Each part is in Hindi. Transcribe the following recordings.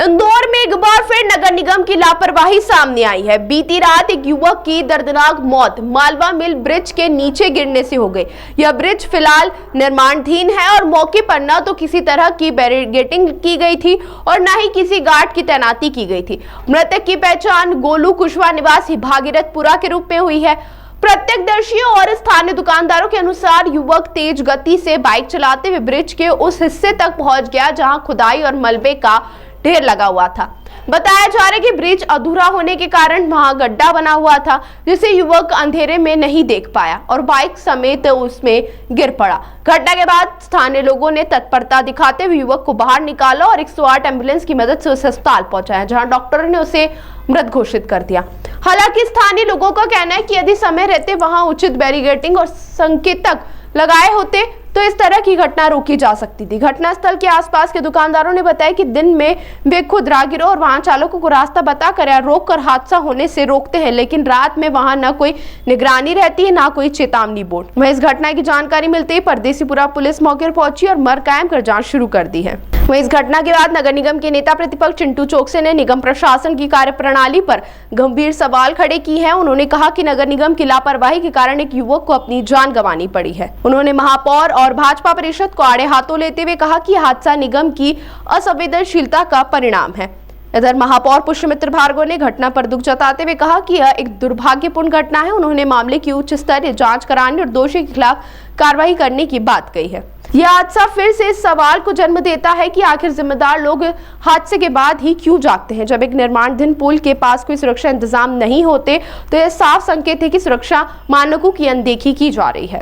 इंदौर में एक बार फिर नगर निगम की लापरवाही सामने आई है। बीती रात एक युवक की दर्दनाक मौत मालवा मिल ब्रिज के नीचे गिरने से हो गई। यह ब्रिज फिलहाल निर्माणाधीन है और मौके पर न तो किसी तरह की बैरिकेडिंग की गई थी और न ही किसी गार्ड की तैनाती की गई थी। मृतक की पहचान गोलू कुशवाहा निवासी भागीरथपुरा के रूप में हुई है। प्रत्यक्षदर्शियों और स्थानीय दुकानदारों के अनुसार युवक तेज गति से बाइक चलाते हुए ब्रिज के उस हिस्से तक पहुंच गया जहां खुदाई और मलबे का ढेर लगा हुआ था। बताया जा रहा है कि ब्रिज अधूरा होने के कारण वहां गड्ढा बना हुआ था, जिसे युवक अंधेरे में नहीं देख पाया और बाइक समेत उसमें गिर पड़ा। घटना के बाद स्थानीय लोगों ने तत्परता दिखाते हुए युवक को बाहर निकाला और 108 एम्बुलेंस की मदद से उसे अस्पताल पहुंचाया, जहां डॉक्टरों ने उसे मृत घोषित कर दिया। हालांकि स्थानीय लोगों का कहना है कि यदि समय रहते वहां उचित बैरिकेडिंग और संकेतक लगाए होते तो इस तरह की घटना रोकी जा सकती थी। घटनास्थल के आसपास के दुकानदारों ने बताया कि दिन में वे खुद राहगीरों और वाहन चालकों को रास्ता बताकर या रोककर हादसा होने से रोकते हैं, लेकिन रात में वहां न कोई निगरानी रहती है न कोई चेतावनी बोर्ड। वहीं इस घटना की जानकारी मिलते ही परदेसीपुरा पुलिस मौके पर पहुंची और मर कायम कर जांच शुरू कर दी है। वहीं इस घटना के बाद नगर निगम के नेता प्रतिपक्ष चिंटू चोकसे ने निगम प्रशासन की कार्यप्रणाली पर गंभीर सवाल खड़े किए हैं। उन्होंने कहा कि नगर निगम की लापरवाही के कारण एक युवक को अपनी जान गंवानी पड़ी है। उन्होंने महापौर और भाजपा परिषद को आड़े हाथों लेते हुए कहा कि हादसा निगम की असंवेदनशीलता का परिणाम है। इधर महापौर पुष्यमित्र भार्गव ने घटना पर दुख जताते हुए कहा कि यह एक दुर्भाग्यपूर्ण घटना है। उन्होंने मामले की उच्च स्तरीय जांच कराने और दोषी के खिलाफ कार्रवाई करने की बात कही है। यह हादसा फिर से इस सवाल को जन्म देता है कि आखिर जिम्मेदार लोग हादसे के बाद ही क्यों जागते हैं। जब एक निर्माणाधीन पुल के पास कोई सुरक्षा इंतजाम नहीं होते तो यह साफ संकेत है कि सुरक्षा मानकों की अनदेखी की जा रही है।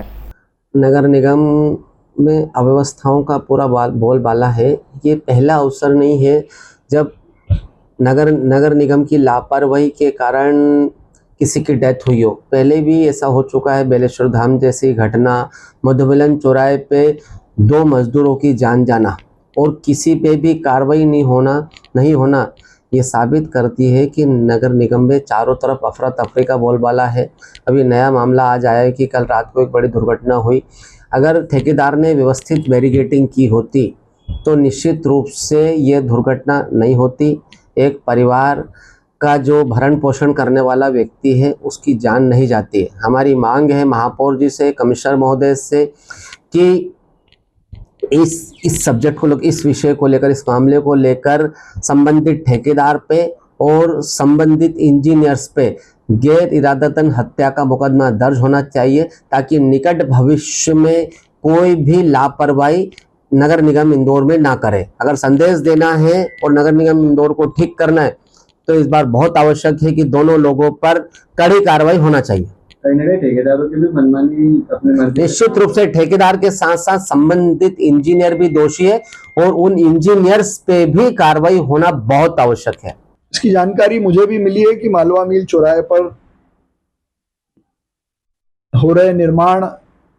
नगर निगम में अव्यवस्थाओं का पूरा बोलबाला है। ये पहला अवसर नहीं है जब नगर निगम की लापरवाही के कारण किसी की डेथ हुई हो। पहले भी ऐसा हो चुका है। बेलेश्वर धाम जैसी घटना, मधुमिलन चौराहे पे 2 मजदूरों की जान जाना और किसी पे भी कार्रवाई नहीं होना ये साबित करती है कि नगर निगम में चारों तरफ अफरा तफरी का बोलबाला है। अभी नया मामला आज आया है कि कल रात को एक बड़ी दुर्घटना हुई। अगर ठेकेदार ने व्यवस्थित बैरिकेडिंग की होती तो निश्चित रूप से ये दुर्घटना नहीं होती। एक परिवार का जो भरण पोषण करने वाला व्यक्ति है उसकी जान नहीं जाती है। हमारी मांग है महापौर जी से, कमिश्नर महोदय से कि इस सब्जेक्ट को इस विषय को लेकर, इस मामले को लेकर संबंधित ठेकेदार पे और संबंधित इंजीनियर्स पे गैर इरादतन हत्या का मुकदमा दर्ज होना चाहिए, ताकि निकट भविष्य में कोई भी लापरवाही नगर निगम इंदौर में ना करे। अगर संदेश देना है और नगर निगम इंदौर को ठीक करना है तो इस बार बहुत आवश्यक है कि दोनों लोगों पर कड़ी कार्रवाई होना चाहिए। ठेकेदारों की भी मनमानी अपने मर्जी। निश्चित रूप से ठेकेदार के साथ साथ संबंधित इंजीनियर भी दोषी है और उन इंजीनियर्स पे भी कार्रवाई होना बहुत आवश्यक है। इसकी जानकारी मुझे भी मिली है कि मालवा मिल चौराहे पर हो रहे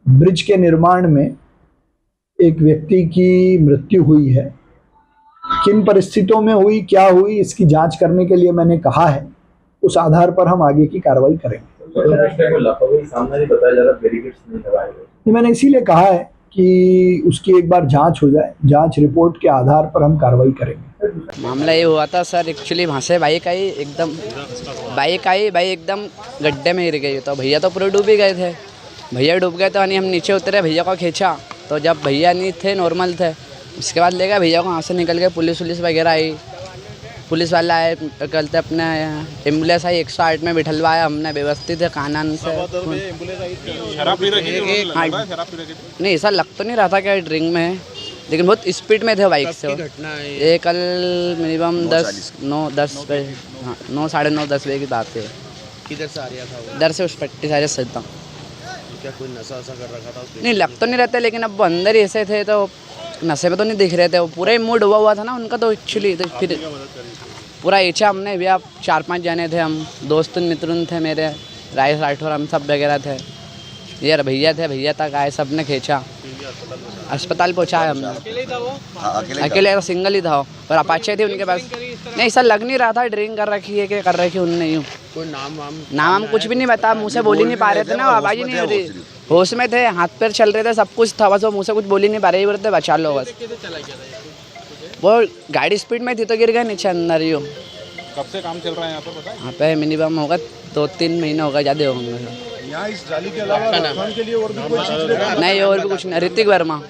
ब्रिज के निर्माण में एक व्यक्ति की मृत्यु हुई है। किन परिस्थितियों में हुई, क्या हुई, इसकी जांच करने के लिए मैंने कहा है। उस आधार पर हम आगे की कार्रवाई करेंगे। मैंने इसीलिए कहा है कि उसकी एक बार जांच हो जाए, जांच रिपोर्ट के आधार पर हम कार्रवाई करेंगे। मामला ये हुआ था सर, एक्चुअली वहाँ से बाइक आई एकदम गड्ढे में गिर गई। तो भैया तो पूरे डूब ही गए थे। भैया डूब गए तो हम नीचे उतरे, भैया को खींचा तो जब भैया नहीं थे, नॉर्मल थे, उसके बाद ले गए भैया को। वहाँ से निकल के पुलिस वगैरह आई, पुलिस वाले आए, कहते अपने एम्बुलेंस आई, 108 में बिठलवाया हमने व्यवस्थित है कानून से। नहीं ऐसा लग तो नहीं रहा था कि ड्रिंक में है, लेकिन बहुत स्पीड में थे बाइक से। ये कल मिनिमम 9 साढ़े 9 10 बजे की बात है। किधर से आ रहा था वो? इधर से उस पट्टी सारे से था। क्या कोई नशा कर रखा था? नहीं लग तो नहीं रहते, लेकिन अब वो अंदर ही ऐसे थे तो नशे में तो नहीं दिख रहे थे। वो पूरा ही मूड हुआ था ना उनका। तो एक्चुअली तो फिर पूरा एचा हमने भी, आप 4-5 जने थे हम, दोस्त मित्र थे मेरे, राइस राठौर, हम सब वगैरह थे। यार भैया थे, भैया तक आए, सब ने खींचा, अस्पताल पहुँचाया हमने। अकेले सिंगल ही था और अपाचे थे उनके पास। नहीं ऐसा लग नहीं रहा था ड्रिंक कर रखी है कि कर रखी उनने। यूँ कोई नाम कुछ भी नहीं बता, मुँह से बोल ही नहीं पा रहे थे ना, आवाज़ ही नहीं हो रही। होश में थे, हाथ पैर चल रहे थे, सब कुछ था, बस वो मुँह से कुछ बोल ही नहीं पा रहे थे, बचा लो बस। वो गाड़ी स्पीड में थी तो गिर गया नीचे अंदर यूँ। कब से काम चल रहा है यहाँ पर पता यहाँ पे मिनिमम होगा 2-3 महीने होगा, ज़्यादा होंगे। है? यहाँ इस जाली के अलावा रोकथाम के लिए और भी कोई चीज लेकर नहीं और भी कुछ नहीं। ऋतिक वर्मा।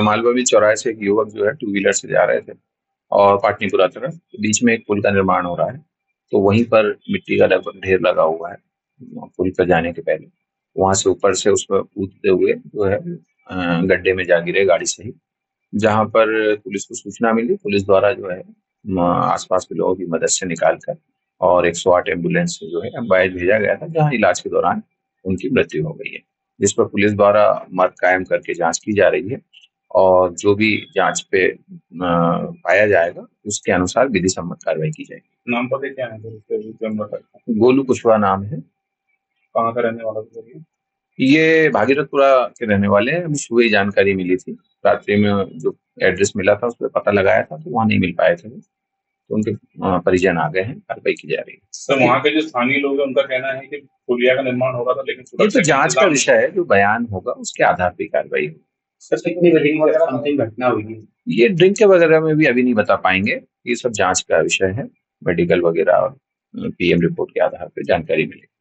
मालवा बीच चौराहे से एक युवक जो है टू व्हीलर से जा रहे थे और पाटनीपुरा तरफ, बीच में एक पुल का निर्माण हो रहा है, तो वहीं पर मिट्टी का लगभग ढेर लगा हुआ है पुल पर जाने के पहले। वहां से ऊपर से उसमें कूदते हुए जो है गड्ढे में जा गिरे गाड़ी से ही, जहां पर पुलिस को सूचना मिली। पुलिस द्वारा जो है आसपास के लोगों की मदद से निकालकर और 108 एम्बुलेंस से जो है अम्बाइज भेजा गया था, जहां इलाज के दौरान उनकी मृत्यु हो गई है, जिस पर पुलिस द्वारा मर्ग कायम करके जांच की जा रही है और जो भी जांच पे पाया जाएगा उसके अनुसार विधि सम्मत कार्रवाई की जाएगी। नाम पता क्या है? गोलू कुशवाहा नाम है। कहाँ का रहने वाला था? ये भागीरथपुरा के रहने वाले हैं। अभी सुबह ही जानकारी मिली थी, रात्रि में जो एड्रेस मिला था उस पर पता लगाया था तो वहाँ नहीं मिल पाए थे, तो उनके परिजन आ गए हैं, कार्रवाई की जा रही है। सर वहाँ के जो स्थानीय लोग हैं उनका कहना है कि पुलिया का निर्माण हो रहा था, लेकिन ये तो जांच का विषय है, जो बयान होगा उसके आधार पर कार्रवाई होगी। सर कितनी बड़ी घटना हुई? ये ड्रिंक के वगैरह में भी अभी नहीं बता पाएंगे, ये सब जांच का विषय है। मेडिकल वगैरह और पीएम रिपोर्ट के आधार पर जानकारी मिलेगी।